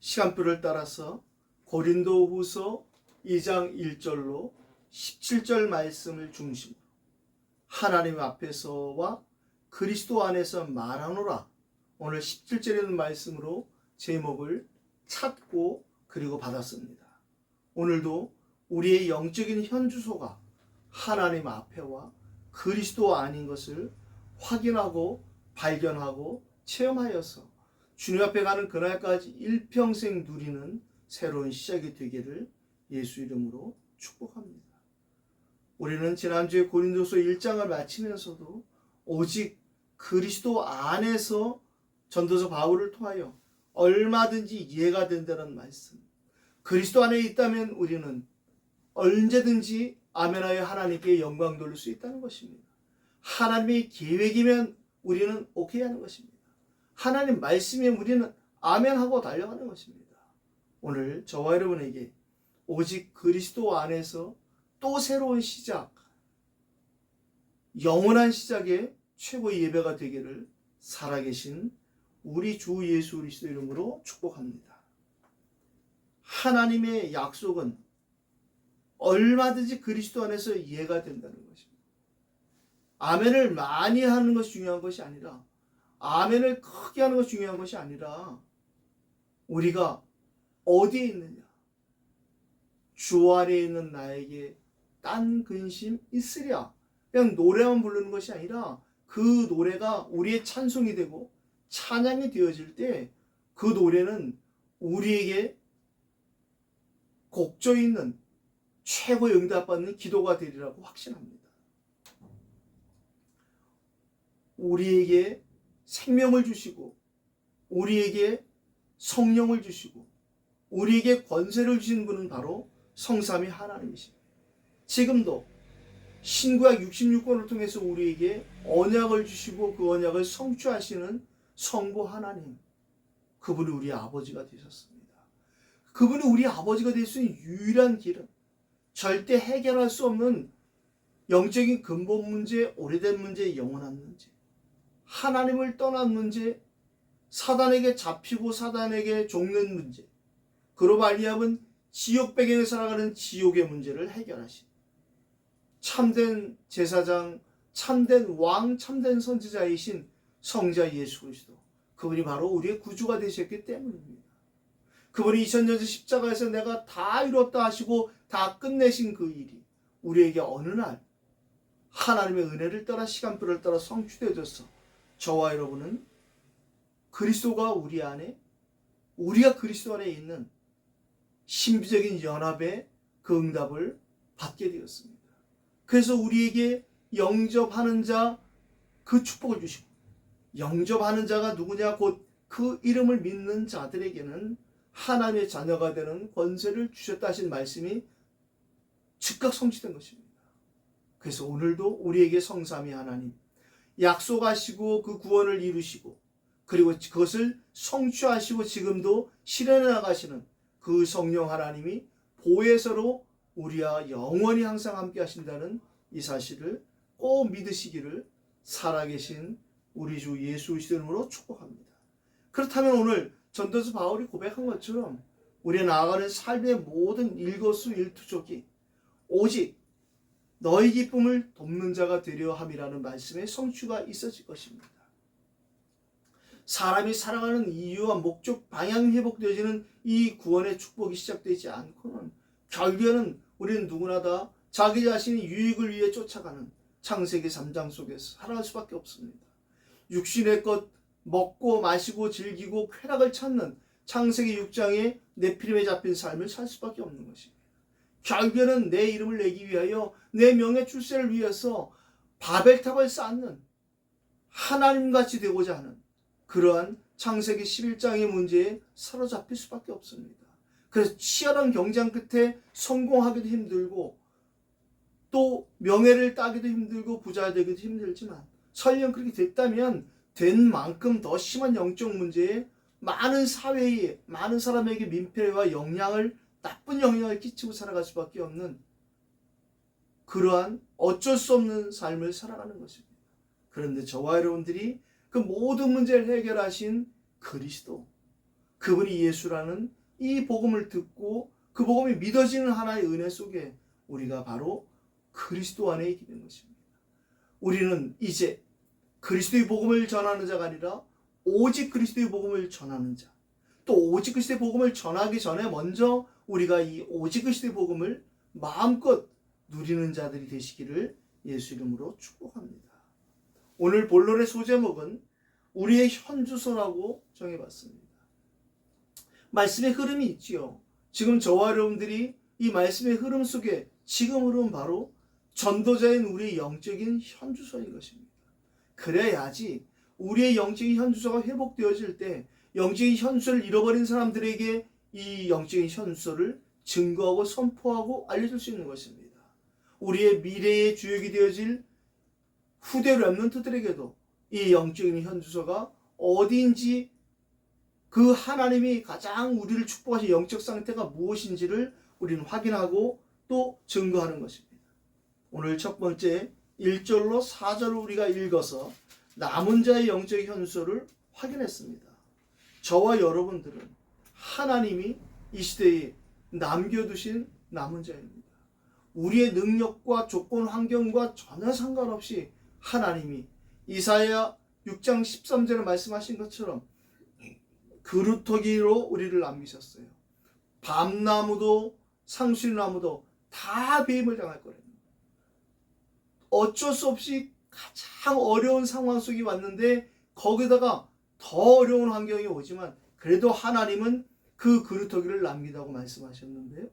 시간표를 따라서 고린도후서 2장 1절로 17절 말씀을 중심으로 하나님 앞에서와 그리스도 안에서 말하노라, 오늘 17절에 있는 말씀으로 제목을 찾고 그리고 받았습니다. 오늘도 우리의 영적인 현주소가 하나님 앞에와 그리스도 안인 것을 확인하고 발견하고 체험하여서 주님 앞에 가는 그날까지 일평생 누리는 새로운 시작이 되기를 예수 이름으로 축복합니다. 우리는 지난주에 고린도서 1장을 마치면서도 오직 그리스도 안에서 전도서 바울을 통하여 얼마든지 이해가 된다는 말씀, 그리스도 안에 있다면 우리는 언제든지 아멘하여 하나님께 영광 돌릴 수 있다는 것입니다. 하나님의 계획이면 우리는 오케이 하는 것입니다. 하나님 말씀에 우리는 아멘하고 달려가는 것입니다. 오늘 저와 여러분에게 오직 그리스도 안에서 또 새로운 시작, 영원한 시작의 최고의 예배가 되기를 살아계신 우리 주 예수 그리스도 이름으로 축복합니다. 하나님의 약속은 얼마든지 그리스도 안에서 이해가 된다는 것입니다. 아멘을 많이 하는 것이 중요한 것이 아니라, 아멘을 크게 하는 것이 중요한 것이 아니라, 우리가 어디에 있느냐, 주 안에 있는 나에게 딴 근심 있으랴, 그냥 노래만 부르는 것이 아니라 그 노래가 우리의 찬송이 되고 찬양이 되어질 때 그 노래는 우리에게 곡조 있는 최고의 응답받는 기도가 되리라고 확신합니다. 우리에게 생명을 주시고 우리에게 성령을 주시고 우리에게 권세를 주신 분은 바로 성삼위 하나님이십니다. 지금도 신구약 66권을 통해서 우리에게 언약을 주시고 그 언약을 성취하시는 성부 하나님, 그분이 우리 아버지가 되셨습니다. 그분이 우리 아버지가 될 수 있는 유일한 길은 절대 해결할 수 없는 영적인 근본 문제, 오래된 문제, 영원한 문제, 하나님을 떠난 문제, 사단에게 잡히고 사단에게 종는 문제, 그로 말미암은 지옥 배경에 살아가는 지옥의 문제를 해결하신 참된 제사장, 참된 왕, 참된 선지자이신 성자 예수 그리스도, 그분이 바로 우리의 구주가 되셨기 때문입니다. 그분이 2000년 전 십자가에서 내가 다 이뤘다 하시고 다 끝내신 그 일이 우리에게 어느 날 하나님의 은혜를 따라 시간표를 따라 성취되어져서 저와 여러분은 그리스도가 우리 안에, 우리가 그리스도 안에 있는 신비적인 연합의 그 응답을 받게 되었습니다. 그래서 우리에게 영접하는 자 그 축복을 주시고, 영접하는 자가 누구냐, 곧 그 이름을 믿는 자들에게는 하나님의 자녀가 되는 권세를 주셨다 하신 말씀이 즉각 성취된 것입니다. 그래서 오늘도 우리에게 성삼위 하나님 약속하시고 그 구원을 이루시고 그리고 그것을 성취하시고 지금도 실현해 나가시는 그 성령 하나님이 보혜서로 우리와 영원히 항상 함께 하신다는 이 사실을 꼭 믿으시기를 살아계신 우리 주 예수 그리스도 이름으로 축복합니다. 그렇다면 오늘 전도서 바울이 고백한 것처럼 우리가 나아가는 삶의 모든 일거수일투족이 오직 너희 기쁨을 돕는 자가 되려 함이라는 말씀의 성취가 있어질 것입니다. 사람이 살아가는 이유와 목적, 방향이 회복되어지는 이 구원의 축복이 시작되지 않고는 결국에는 우리는 누구나 다 자기 자신의 유익을 위해 쫓아가는 창세기 3장 속에서 살아갈 수밖에 없습니다. 육신의 것 먹고 마시고 즐기고 쾌락을 찾는 창세기 6장의 네피림에 잡힌 삶을 살 수밖에 없는 것입니다. 결국에는 내 이름을 내기 위하여, 내 명예 출세를 위해서 바벨탑을 쌓는, 하나님같이 되고자 하는 그러한 창세기 11장의 문제에 사로잡힐 수밖에 없습니다. 그래서 치열한 경쟁 끝에 성공하기도 힘들고 또 명예를 따기도 힘들고 부자 되기도 힘들지만, 설령 그렇게 됐다면 된 만큼 더 심한 영적 문제에 많은 사회에, 많은 사람에게 민폐와 나쁜 영향을 끼치고 살아갈 수밖에 없는 그러한 어쩔 수 없는 삶을 살아가는 것입니다. 그런데 저와 여러분들이 그 모든 문제를 해결하신 그리스도, 그분이 예수라는 이 복음을 듣고 그 복음이 믿어지는 하나의 은혜 속에 우리가 바로 그리스도 안에 있게 된 것입니다. 우리는 이제 그리스도의 복음을 전하는 자가 아니라 오직 그리스도의 복음을 전하는 자, 또 오직 그리스도의 복음을 전하기 전에 먼저 우리가 이 오직 그리스도의 복음을 마음껏 누리는 자들이 되시기를 예수 이름으로 축복합니다. 오늘 본론의 소제목은 우리의 현주소라고 정해봤습니다. 말씀의 흐름이 있지요. 지금 저와 여러분들이 이 말씀의 흐름 속에 지금 흐름은 바로 전도자인 우리의 영적인 현주소인 것입니다. 그래야지 우리의 영적인 현주소가 회복되어질 때 영적인 현주소를 잃어버린 사람들에게 이 영적인 현주소를 증거하고 선포하고 알려줄 수 있는 것입니다. 우리의 미래의 주역이 되어질 후대 렘넌트들에게도 이 영적인 현주소가 어디인지 그 하나님이 가장 우리를 축복하신 영적 상태가 무엇인지를 우리는 확인하고 또 증거하는 것입니다. 오늘 첫 번째 1절로 4절을 우리가 읽어서 남은 자의 영적 현수를 확인했습니다. 저와 여러분들은 하나님이 이 시대에 남겨두신 남은 자입니다. 우리의 능력과 조건 환경과 전혀 상관없이 하나님이 이사야 6장 13절에 말씀하신 것처럼 그루터기로 우리를 남기셨어요. 밤나무도 상수리나무도 다 배임을 당할 거랍니다. 어쩔 수 없이 가장 어려운 상황 속에 왔는데 거기다가 더 어려운 환경이 오지만 그래도 하나님은 그 그루터기를 남기다고 말씀하셨는데요.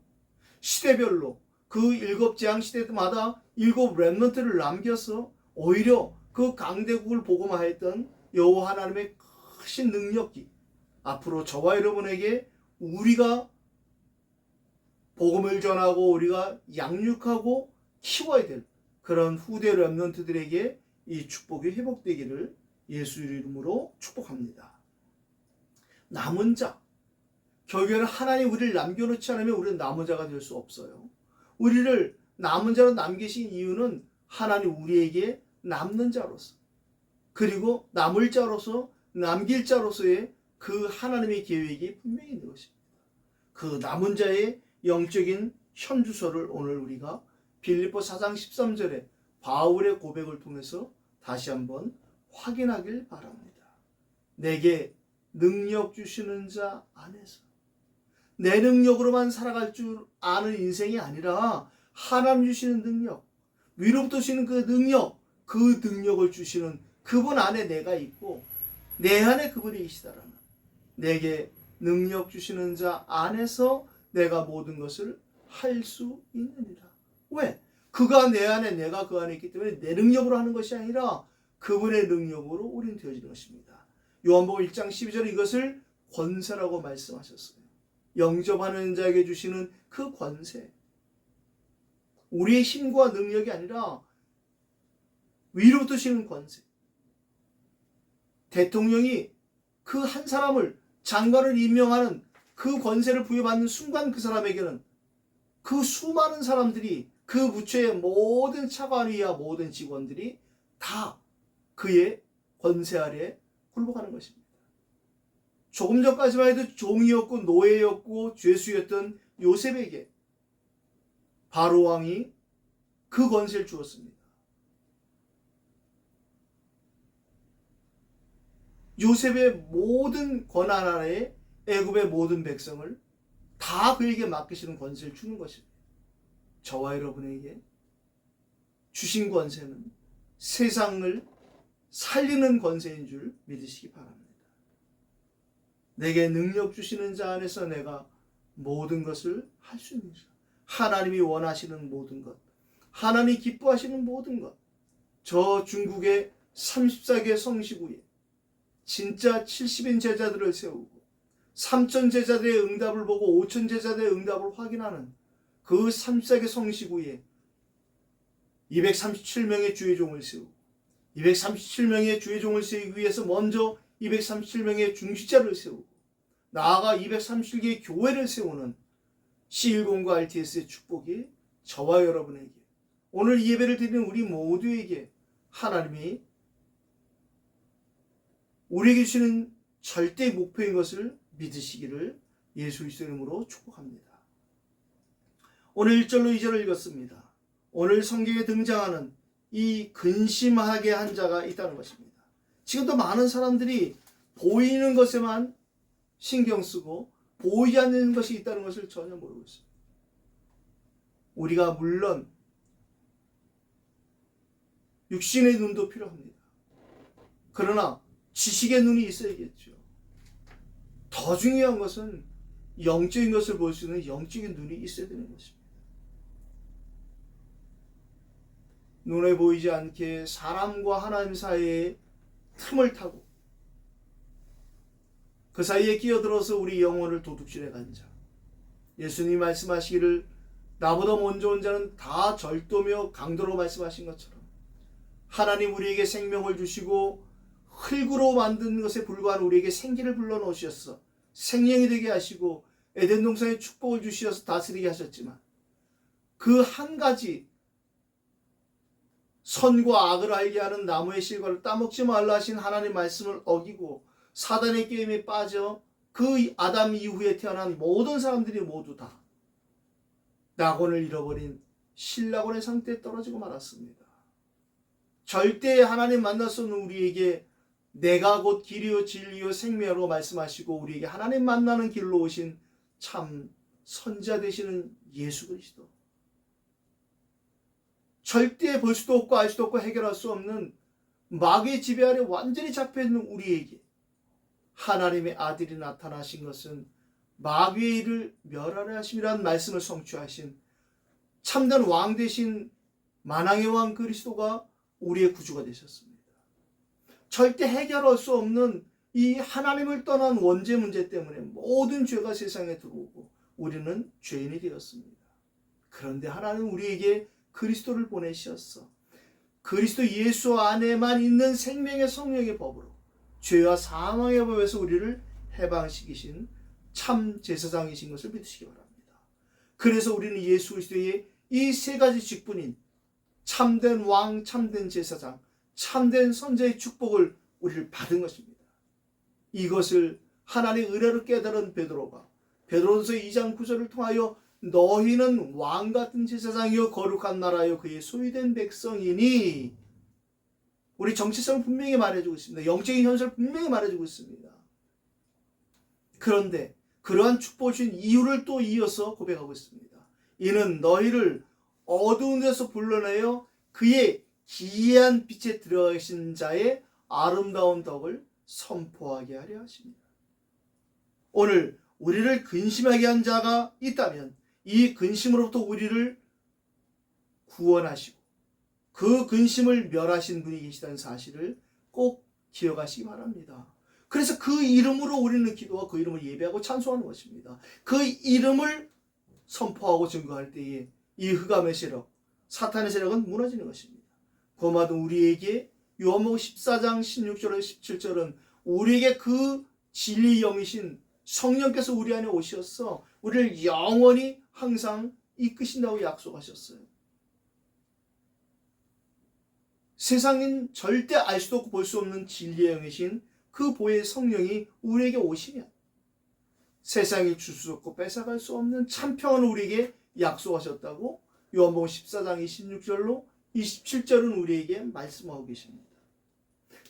시대별로 그 7재앙 시대마다 7 렘넌트를 남겨서 오히려 그 강대국을 복음화했던 여호와 하나님의 크신 능력이 앞으로 저와 여러분에게 우리가 복음을 전하고 우리가 양육하고 키워야 될 그런 후대 렘넌트들에게 이 축복이 회복되기를 예수 이름으로 축복합니다. 남은 자, 결국에는 하나님 우리를 남겨놓지 않으면 우리는 남은 자가 될 수 없어요. 우리를 남은 자로 남기신 이유는 하나님 우리에게 남는 자로서 그리고 남을 자로서 남길 자로서의 그 하나님의 계획이 분명히 있는 것입니다. 그 남은 자의 영적인 현주소를 오늘 우리가 빌립보 4장 13절에 바울의 고백을 통해서 다시 한번 확인하길 바랍니다. 내게 능력 주시는 자 안에서 내 능력으로만 살아갈 줄 아는 인생이 아니라 하나님 주시는 능력, 위로부터 주시는 그 능력을 주시는 그분 안에 내가 있고 내 안에 그분이 계시다라는 내게 능력 주시는 자 안에서 내가 모든 것을 할 수 있느니라. 왜? 그가 내 안에 내가 그 안에 있기 때문에 내 능력으로 하는 것이 아니라 그분의 능력으로 우리는 되어지는 것입니다. 요한복음 1장 12절에 이것을 권세라고 말씀하셨어요. 영접하는 자에게 주시는 그 권세. 우리의 힘과 능력이 아니라 위로부터 주시는 권세. 대통령이 그 한 사람을 장관을 임명하는 그 권세를 부여받는 순간 그 사람에게는 그 수많은 사람들이 그 부처의 모든 차관위와 모든 직원들이 다 그의 권세 아래 굴복하는 것입니다. 조금 전까지만 해도 종이었고 노예였고 죄수였던 요셉에게 바로 왕이 그 권세를 주었습니다. 요셉의 모든 권한 아래에 애굽의 모든 백성을 다 그에게 맡기시는 권세를 주는 것입니다. 저와 여러분에게 주신 권세는 세상을 살리는 권세인 줄 믿으시기 바랍니다. 내게 능력 주시는 자 안에서 내가 모든 것을 할 수 있는 자. 하나님이 원하시는 모든 것, 하나님이 기뻐하시는 모든 것. 저 중국의 34개 성시 후에 진짜 70인 제자들을 세우고 3천 제자들의 응답을 보고 5천 제자들의 응답을 확인하는 그 34개 성시 후에 237명의 주의 종을 세우고 237명의 주의 종을 세우기 위해서 먼저 237명의 중직자를 세우고 나아가 237개의 교회를 세우는 C10과 RTS의 축복이 저와 여러분에게 오늘 예배를 드리는 우리 모두에게 하나님이 우리에게 주시는 절대 목표인 것을 믿으시기를 예수 그리스도 이름으로 축복합니다. 오늘 1절로 2절을 읽었습니다. 오늘 성경에 등장하는 이 근심하게 한 자가 있다는 것입니다. 지금도 많은 사람들이 보이는 것에만 신경 쓰고 보이지 않는 것이 있다는 것을 전혀 모르고 있습니다. 우리가 물론 육신의 눈도 필요합니다. 그러나 지식의 눈이 있어야겠죠. 더 중요한 것은 영적인 것을 볼 수 있는 영적인 눈이 있어야 되는 것입니다. 눈에 보이지 않게 사람과 하나님 사이에 틈을 타고 그 사이에 끼어들어서 우리 영혼을 도둑질해 간 자. 예수님이 말씀하시기를 나보다 먼저 온 자는 다 절도며 강도로 말씀하신 것처럼 하나님 우리에게 생명을 주시고 흙으로 만든 것에 불과한 우리에게 생기를 불러넣으셨어. 생명이 되게 하시고 에덴 동산에 축복을 주셔서 다스리게 하셨지만 그 한 가지 선과 악을 알게 하는 나무의 실과를 따먹지 말라 하신 하나님의 말씀을 어기고 사단의 게임에 빠져 그 아담 이후에 태어난 모든 사람들이 모두 다 낙원을 잃어버린 신낙원의 상태에 떨어지고 말았습니다. 절대 하나님 만날 수 없는 우리에게 내가 곧 길이요 진리요 생명이라고 말씀하시고 우리에게 하나님 만나는 길로 오신 참 선지자 되시는 예수 그리스도, 절대 볼 수도 없고 알 수도 없고 해결할 수 없는 마귀의 지배 아래 완전히 잡혀있는 우리에게 하나님의 아들이 나타나신 것은 마귀의 일을 멸하려 하심이라는 말씀을 성취하신 참된 왕 되신 만왕의 왕 그리스도가 우리의 구주가 되셨습니다. 절대 해결할 수 없는 이 하나님을 떠난 원죄 문제 때문에 모든 죄가 세상에 들어오고 우리는 죄인이 되었습니다. 그런데 하나님은 우리에게 그리스도를 보내셨어. 그리스도 예수 안에만 있는 생명의 성령의 법으로 죄와 사망의 법에서 우리를 해방시키신 참 제사장이신 것을 믿으시기 바랍니다. 그래서 우리는 예수 그리스도의 이 세 가지 직분인 참된 왕, 참된 제사장, 참된 선자의 축복을 우리를 받은 것입니다. 이것을 하나님의 은혜로 깨달은 베드로가 베드로전서 2장 9절을 통하여 너희는 왕같은 제사장이요 거룩한 나라요 그의 소유된 백성이니, 우리 정체성을 분명히 말해주고 있습니다. 영적인 현실을 분명히 말해주고 있습니다. 그런데 그러한 축복을 주신 이유를 또 이어서 고백하고 있습니다. 이는 너희를 어두운 데서 불러내어 그의 기이한 빛에 들어가신 자의 아름다운 덕을 선포하게 하려 하십니다. 오늘 우리를 근심하게 한 자가 있다면 이 근심으로부터 우리를 구원하시고 그 근심을 멸하신 분이 계시다는 사실을 꼭 기억하시기 바랍니다. 그래서 그 이름으로 우리는 기도와 그 이름을 예배하고 찬송하는 것입니다. 그 이름을 선포하고 증거할 때에 이 흑암의 세력, 사탄의 세력은 무너지는 것입니다. 고마도 우리에게 요한복음 14장 16절에서 17절은 우리에게 그 진리의 영이신 성령께서 우리 안에 오셔서 우리를 영원히 항상 이끄신다고 약속하셨어요. 세상인 절대 알 수도 없고 볼 수 없는 진리의 영이신 그 보혜의 성령이 우리에게 오시면 세상이 줄 수 없고 뺏어갈 수 없는 참 평안을 우리에게 약속하셨다고 요한복음 14장 26절로 27절은 우리에게 말씀하고 계십니다.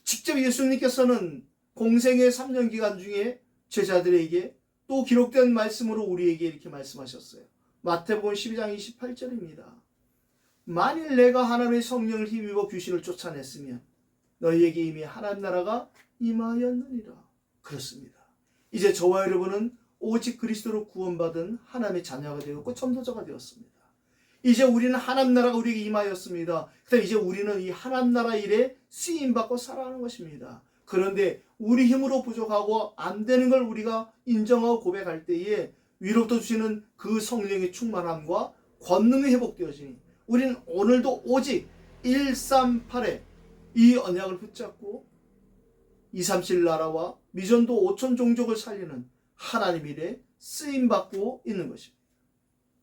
직접 예수님께서는 공생의 3년 기간 중에 제자들에게 또 기록된 말씀으로 우리에게 이렇게 말씀하셨어요. 마태복음 12장 28절입니다. 만일 내가 하나님의 성령을 힘입어 귀신을 쫓아냈으면 너희에게 이미 하나님 나라가 임하였느니라. 그렇습니다. 이제 저와 여러분은 오직 그리스도로 구원받은 하나님의 자녀가 되었고 전도자가 되었습니다. 이제 우리는 하나님 나라가 우리에게 임하였습니다. 그래서 이제 우리는 이 하나님 나라 일에 쓰임받고 살아가는 것입니다. 그런데 우리 힘으로 부족하고 안 되는 걸 우리가 인정하고 고백할 때에 위로부터 주시는 그 성령의 충만함과 권능이 회복되어지니 우리는 오늘도 오직 138의 이 언약을 붙잡고 237 나라와 미전도 5천 종족을 살리는 하나님 일에 쓰임받고 있는 것입니다.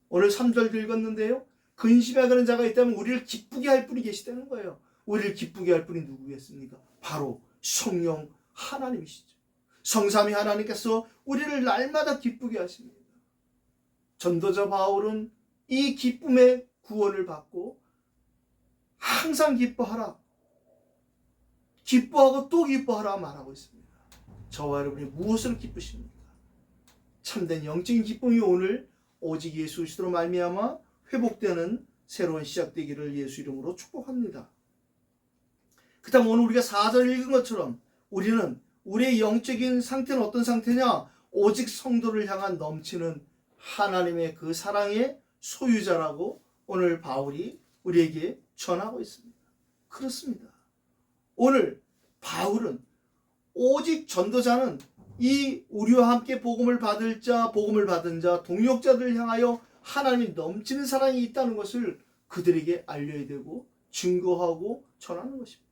오늘 3절 읽었는데요. 근심하게 하는 자가 있다면 우리를 기쁘게 할 분이 계시다는 거예요. 우리를 기쁘게 할 분이 누구겠습니까? 바로 성령 하나님이시죠. 성삼위 하나님께서 우리를 날마다 기쁘게 하십니다. 전도자 바울은 이 기쁨의 구원을 받고 항상 기뻐하라, 기뻐하고 또 기뻐하라 말하고 있습니다. 저와 여러분이 무엇을 기쁘십니까? 참된 영적인 기쁨이 오늘 오직 예수 그리스도로 말미암아 회복되는 새로운 시작되기를 예수 이름으로 축복합니다. 그 다음 오늘 우리가 4절 읽은 것처럼 우리는 우리의 영적인 상태는 어떤 상태냐? 오직 성도를 향한 넘치는 하나님의 그 사랑의 소유자라고 오늘 바울이 우리에게 전하고 있습니다. 그렇습니다. 오늘 바울은 오직 전도자는 이 우리와 함께 복음을 받을 자, 복음을 받은 자, 동역자들을 향하여 하나님이 넘치는 사랑이 있다는 것을 그들에게 알려야 되고 증거하고 전하는 것입니다.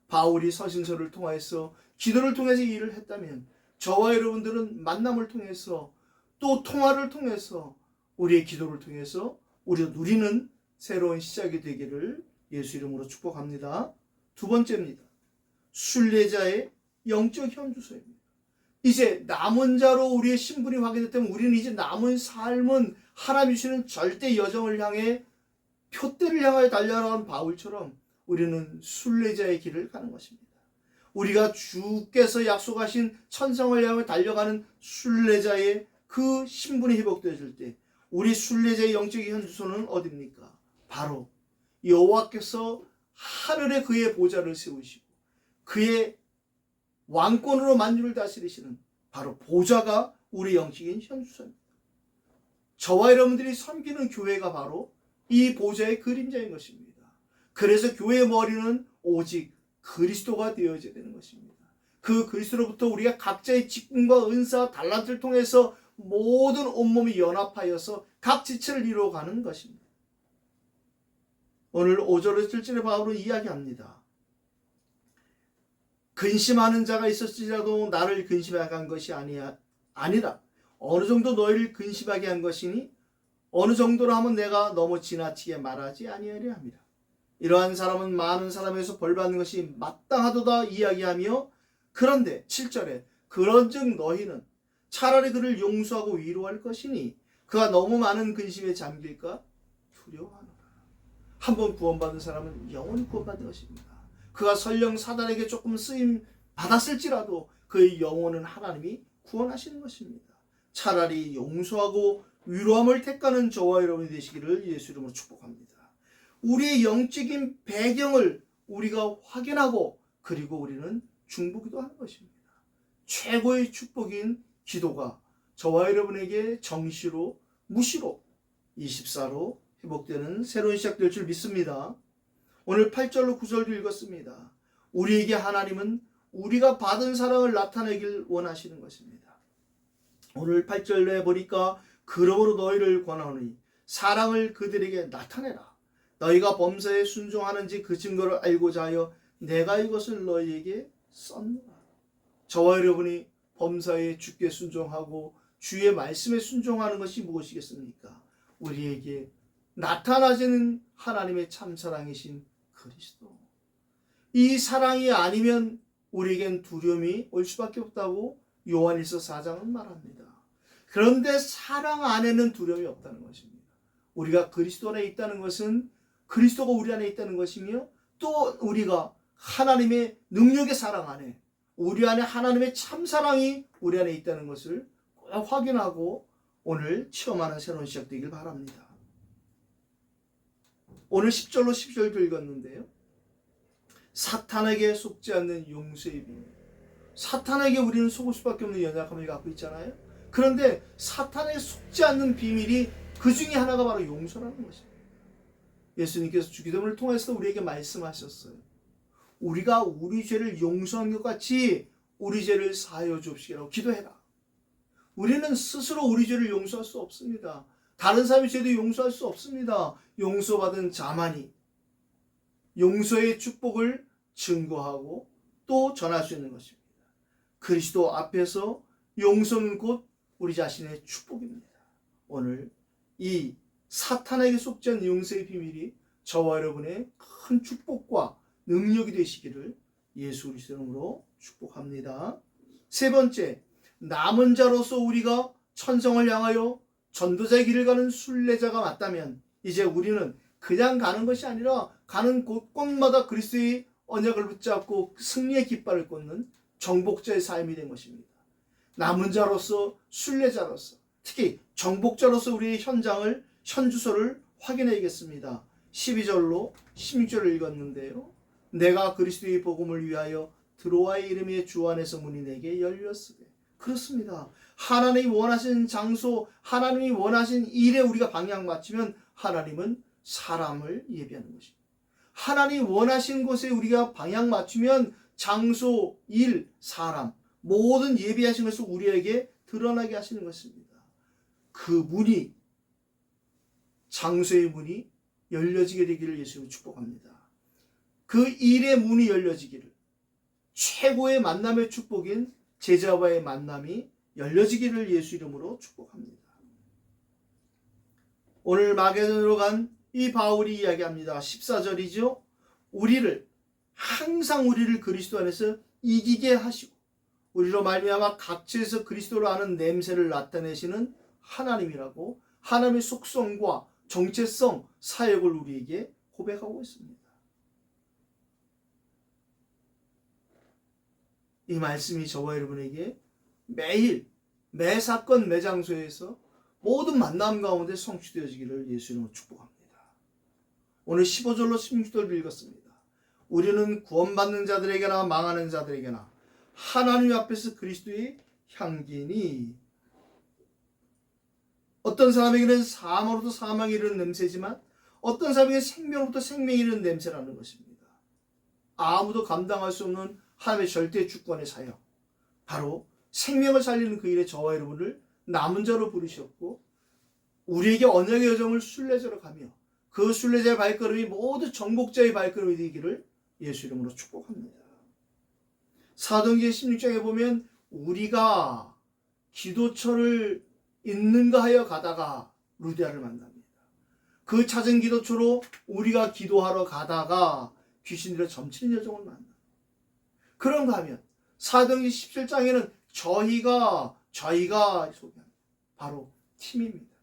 바울이 서신서를 통해서 기도를 통해서 이 일을 했다면 저와 여러분들은 만남을 통해서 또 통화를 통해서 우리의 기도를 통해서 우리도 누리는 새로운 시작이 되기를 예수 이름으로 축복합니다. 두 번째입니다. 순례자의 영적 현주소입니다. 이제 남은 자로 우리의 신분이 확인됐다면 우리는 이제 남은 삶은 하나님이 주시는 절대 여정을 향해 표대를 향하여 달려나가는 바울처럼 우리는 순례자의 길을 가는 것입니다. 우리가 주께서 약속하신 천성을 향해 달려가는 순례자의 그 신분이 회복되어질 때 우리 순례자의 영적인 현주소는 어디입니까? 바로 여호와께서 하늘에 그의 보좌를 세우시고 그의 왕권으로 만주를 다스리시는 바로 보좌가 우리 영적인 현주소입니다. 저와 여러분들이 섬기는 교회가 바로 이 보좌의 그림자인 것입니다. 그래서 교회의 머리는 오직 그리스도가 되어져야 되는 것입니다. 그 그리스도로부터 우리가 각자의 직분과 은사, 달란트를 통해서 모든 온몸이 연합하여서 각 지체를 이루어가는 것입니다. 오늘 5절에서 7절에 바울은 이야기합니다. 근심하는 자가 있었을지라도 나를 근심하게 한 것이 아니라 어느 정도 너희를 근심하게 한 것이니 어느 정도로 하면 내가 너무 지나치게 말하지 아니하려 합니다. 이러한 사람은 많은 사람에서 벌받는 것이 마땅하도다 이야기하며 그런데 7절에 그런즉 너희는 차라리 그를 용서하고 위로할 것이니 그가 너무 많은 근심에 잠길까 두려워하노라. 한번 구원받은 사람은 영원히 구원받은 것입니다. 그가 설령 사단에게 조금 쓰임 받았을지라도 그의 영혼은 하나님이 구원하시는 것입니다. 차라리 용서하고 위로함을 택하는 저와 여러분이 되시기를 예수 이름으로 축복합니다. 우리의 영적인 배경을 우리가 확인하고 그리고 우리는 중보기도 하는 것입니다. 최고의 축복인 기도가 저와 여러분에게 정시로 무시로 24로 회복되는 새로운 시작될 줄 믿습니다. 오늘 8절로 9절도 읽었습니다. 우리에게 하나님은 우리가 받은 사랑을 나타내길 원하시는 것입니다. 오늘 8절에 보니까 그러므로 너희를 권하노니 사랑을 그들에게 나타내라. 너희가 범사에 순종하는지 그 증거를 알고자 하여 내가 이것을 너희에게 썼노라. 저와 여러분이 범사에 주께 순종하고 주의 말씀에 순종하는 것이 무엇이겠습니까? 우리에게 나타나시는 하나님의 참사랑이신 그리스도. 이 사랑이 아니면 우리에겐 두려움이 올 수밖에 없다고 요한일서 4장은 말합니다. 그런데 사랑 안에는 두려움이 없다는 것입니다. 우리가 그리스도 안에 있다는 것은 그리스도가 우리 안에 있다는 것이며 또 우리가 하나님의 능력의 사랑 안에 우리 안에 하나님의 참사랑이 우리 안에 있다는 것을 꼭 확인하고 오늘 체험하는 새로운 시작 되길 바랍니다. 오늘 10절로 11절도 읽었는데요. 사탄에게 속지 않는 용서의 비밀. 사탄에게 우리는 속을 수밖에 없는 연약함을 갖고 있잖아요. 그런데 사탄에게 속지 않는 비밀이 그 중에 하나가 바로 용서라는 것입니다. 예수님께서 주기도문을 통해서 우리에게 말씀하셨어요. 우리가 우리 죄를 용서한 것 같이 우리 죄를 사하여 주옵시기라고 기도해라. 우리는 스스로 우리 죄를 용서할 수 없습니다. 다른 사람의 죄도 용서할 수 없습니다. 용서받은 자만이 용서의 축복을 증거하고 또 전할 수 있는 것입니다. 그리스도 앞에서 용서는 곧 우리 자신의 축복입니다. 오늘 이 사탄에게 속지 않는 용서의 비밀이 저와 여러분의 큰 축복과 능력이 되시기를 예수 그리스도 이름으로 축복합니다. 세 번째, 남은 자로서 우리가 천성을 향하여 전도자의 길을 가는 순례자가 맞다면 이제 우리는 그냥 가는 것이 아니라 가는 곳곳마다 그리스도의 언약을 붙잡고 승리의 깃발을 꽂는 정복자의 삶이 된 것입니다. 남은 자로서 순례자로서 특히 정복자로서 우리의 현주소를 확인해야겠습니다. 12절로 16절을 읽었는데요. 내가 그리스도의 복음을 위하여 드로아의 이름의 주 안에서 문이 내게 열렸으되. 그렇습니다. 하나님이 원하신 장소, 하나님이 원하신 일에 우리가 방향 맞추면 하나님은 사람을 예비하는 것입니다. 하나님이 원하신 곳에 우리가 방향 맞추면 장소, 일, 사람 모든 예비하신 것을 우리에게 드러나게 하시는 것입니다. 그 문이, 장소의 문이 열려지게 되기를 예수님은 축복합니다. 그 일의 문이 열려지기를, 최고의 만남의 축복인 제자와의 만남이 열려지기를 예수 이름으로 축복합니다. 오늘 마게도니아로 간 이 바울이 이야기합니다. 14절이죠. 항상 우리를 그리스도 안에서 이기게 하시고 우리로 말미암아 각처에서 그리스도를 아는 냄새를 나타내시는 하나님이라고 하나님의 속성과 정체성, 사역을 우리에게 고백하고 있습니다. 이 말씀이 저와 여러분에게 매일 매 사건 매 장소에서 모든 만남 가운데 성취되어지기를 예수님으로 축복합니다. 오늘 15절로 16절을 읽었습니다. 우리는 구원받는 자들에게나 망하는 자들에게나 하나님 앞에서 그리스도의 향기니, 어떤 사람에게는 사망으로부터 사망이 이르는 냄새지만 어떤 사람에게는 생명으로부터 생명이 이르는 냄새라는 것입니다. 아무도 감당할 수 없는 하나님의 절대 주권의 사역, 바로 생명을 살리는 그 일에 저와 여러분을 남은 자로 부르셨고 우리에게 언약의 여정을 순례자로 가며 그 순례자의 발걸음이 모두 정복자의 발걸음이 되기를 예수 이름으로 축복합니다. 사도행전 16장에 보면 우리가 기도처를 있는가 하여 가다가 루디아를 만납니다. 그 찾은 기도처로 우리가 기도하러 가다가 귀신들의 점치는 여정을 만납니다. 그런가 하면 사도행전 17장에는 저희가 소개합니다. 바로 팀입니다.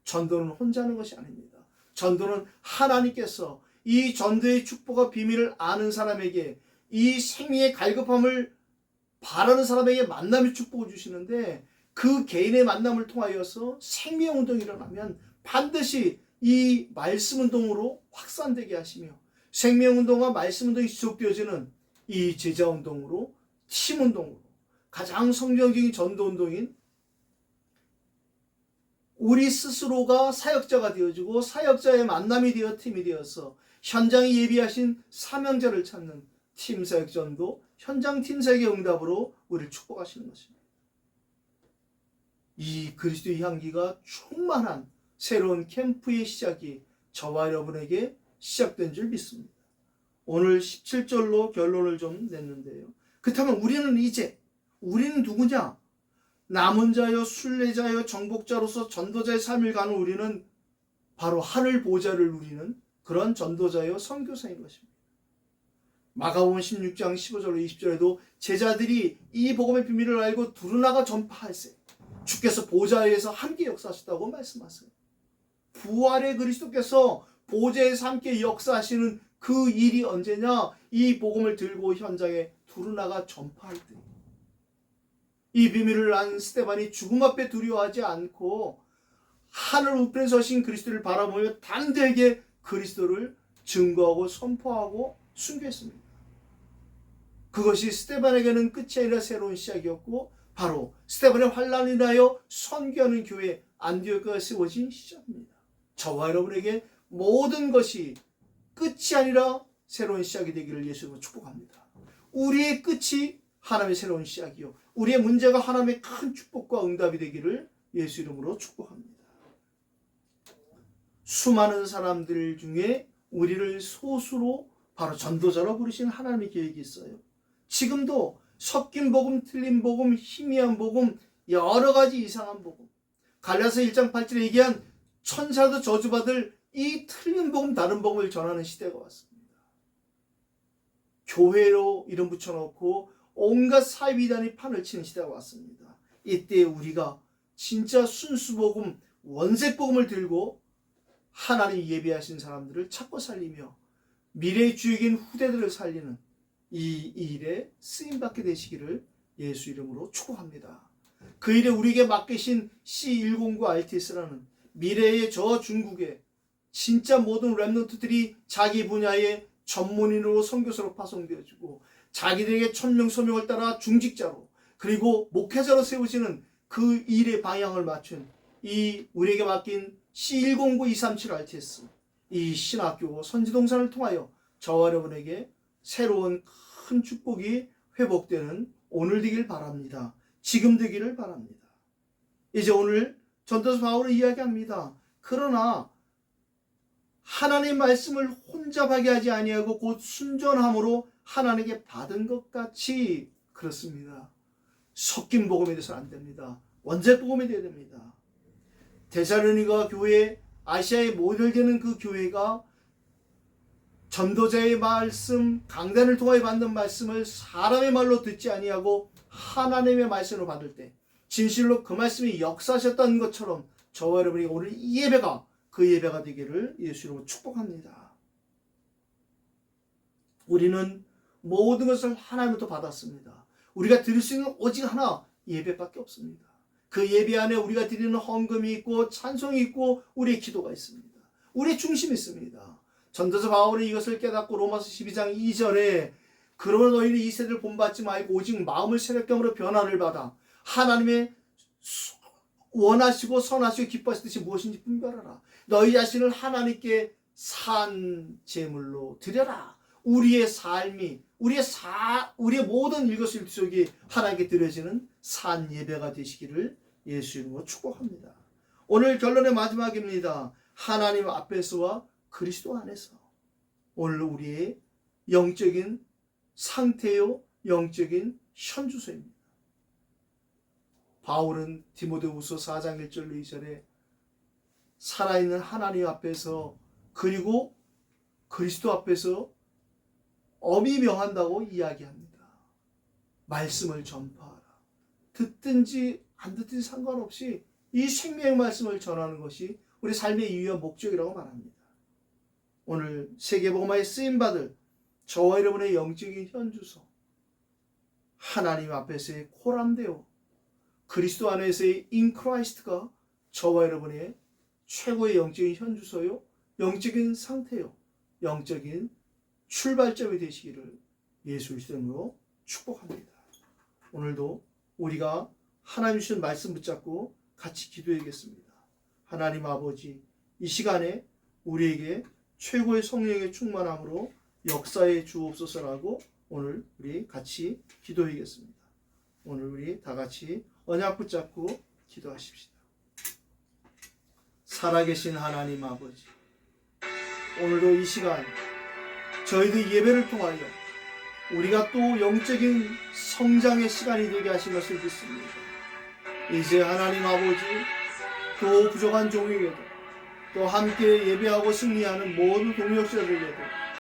전도는 혼자 하는 것이 아닙니다. 전도는 하나님께서 이 전도의 축복과 비밀을 아는 사람에게, 이 생명의 갈급함을 바라는 사람에게 만남의 축복을 주시는데, 그 개인의 만남을 통하여서 생명운동이 일어나면 반드시 이 말씀운동으로 확산되게 하시며 생명운동과 말씀운동이 지속되어지는 이 제자운동으로, 팀운동으로 가장 성경적인 전도운동인 우리 스스로가 사역자가 되어지고 사역자의 만남이 되어 팀이 되어서 현장에 예비하신 사명자를 찾는 팀사역 전도, 현장 팀사역의 응답으로 우리를 축복하시는 것입니다. 이 그리스도의 향기가 충만한 새로운 캠프의 시작이 저와 여러분에게 시작된 줄 믿습니다. 오늘 17절로 결론을 좀 냈는데요. 그렇다면 우리는 누구냐? 남은 자여 순례자여 정복자로서 전도자의 삶을 가는 우리는 바로 하늘 보좌를 누리는 그런 전도자여 선교사인 것입니다. 마가복음 16장 15절로 20절에도 제자들이 이 복음의 비밀을 알고 두루나가 전파할세 주께서 보좌에서 함께 역사하셨다고 말씀하세요. 부활의 그리스도께서 보좌에서 함께 역사하시는 그 일이 언제냐? 이 복음을 들고 현장에 두루나가 전파할 때. 이 비밀을 안 스데반이 죽음 앞에 두려워하지 않고 하늘 우편에 서신 그리스도를 바라보며 담대하게 그리스도를 증거하고 선포하고 순교했습니다. 그것이 스데반에게는 끝이 아니라 새로운 시작이었고 바로 스데반의 환난을 인하여 선교하는 교회 안디옥가 세워진 시작입니다. 저와 여러분에게 모든 것이 끝이 아니라 새로운 시작이 되기를 예수님으로 축복합니다. 우리의 끝이 하나님의 새로운 시작이요, 우리의 문제가 하나님의 큰 축복과 응답이 되기를 예수 이름으로 축복합니다. 수많은 사람들 중에 우리를 소수로 바로 전도자로 부르신 하나님의 계획이 있어요. 지금도 섞인 복음, 틀린 복음, 희미한 복음, 여러 가지 이상한 복음, 갈라디아서 1장 8절에 얘기한 천사도 저주받을 이 틀린 복음, 다른 복음을 전하는 시대가 왔습니다. 교회로 이름 붙여놓고 온갖 사이비단이 판을 치는 시대가 왔습니다. 이때 우리가 진짜 순수복음, 원색복음을 들고 하나님 예배하신 사람들을 찾고 살리며 미래의 주역인 후대들을 살리는 이 일에 쓰임받게 되시기를 예수 이름으로 축복합니다. 그 일에 우리에게 맡기신 C109 RTS라는 미래의 저 중국에 진짜 모든 랩런트들이 자기 분야의 전문인으로 선교사로 파송되어지고 자기들에게 천명 소명을 따라 중직자로 그리고 목회자로 세워지는 그 일의 방향을 맞춘 이 우리에게 맡긴 C109-237 RTS 이 신학교 선지동산을 통하여 저와 여러분에게 새로운 큰 축복이 회복되는 오늘 되길 바랍니다. 지금 되기를 바랍니다. 이제 오늘 전도서 바울은 이야기합니다. 그러나 하나님의 말씀을 혼잡하게 하지 아니하고 곧 순전함으로 하나님께 받은 것 같이 그렇습니다. 섞인 복음이 돼서는 안 됩니다. 원색 복음이 되어야 됩니다. 데살로니가 교회, 아시아에 모델되는 그 교회가 전도자의 말씀, 강단을 통하여 받는 말씀을 사람의 말로 듣지 아니하고 하나님의 말씀으로 받을 때 진실로 그 말씀이 역사하셨다는 것처럼 저와 여러분이 오늘 이 예배가 그 예배가 되기를 예수로 축복합니다. 우리는 모든 것을 하나님부터 받았습니다. 우리가 드릴 수 있는 오직 하나 예배밖에 없습니다. 그 예배 안에 우리가 드리는 헌금이 있고 찬송이 있고 우리의 기도가 있습니다. 우리의 중심이 있습니다. 전도서 바울이 이것을 깨닫고 로마서 12장 2절에 그러므로 너희는 이 세대를 본받지 말고 오직 마음을 새롭게 함으로 변화를 받아 하나님의 원하시고 선하시고 기뻐하실 뜻이 무엇인지 분별하라. 너희 자신을 하나님께 산 제물로 드려라. 우리의 삶이 우리의 모든 일거수일투족이 하나님께 드려지는 산 예배가 되시기를 예수 이름으로 축복합니다. 오늘 결론의 마지막입니다. 하나님 앞에서와 그리스도 안에서 오늘 우리의 영적인 상태요 영적인 현주소입니다. 바울은 디모데후서 4장 1절로 2절에 살아있는 하나님 앞에서 그리고 그리스도 앞에서 엄히 명한다고 이야기합니다. 말씀을 전파하라. 듣든지 안 듣든지 상관없이 이 생명의 말씀을 전하는 것이 우리 삶의 이유와 목적이라고 말합니다. 오늘 세계복음화에 쓰임받을 저와 여러분의 영적인 현주소 하나님 앞에서의 코람데오 그리스도 안에서의 인크라이스트가 저와 여러분의 최고의 영적인 현주소요 영적인 상태요 영적인 출발점이 되시기를 예수 이름으로 축복합니다. 오늘도 우리가 하나님 주신 말씀 붙잡고 같이 기도하겠습니다. 하나님 아버지 이 시간에 우리에게 최고의 성령의 충만함으로 역사에 주옵소서라고 오늘 우리 같이 기도하겠습니다. 오늘 우리 다 같이 언약 붙잡고 기도하십시다. 살아계신 하나님 아버지 오늘도 이 시간 저희들 예배를 통하여 우리가 또 영적인 성장의 시간이 되게 하신 것을 믿습니다. 이제 하나님 아버지 또 부족한 종에게도 또 함께 예배하고 승리하는 모든 동역자들에게도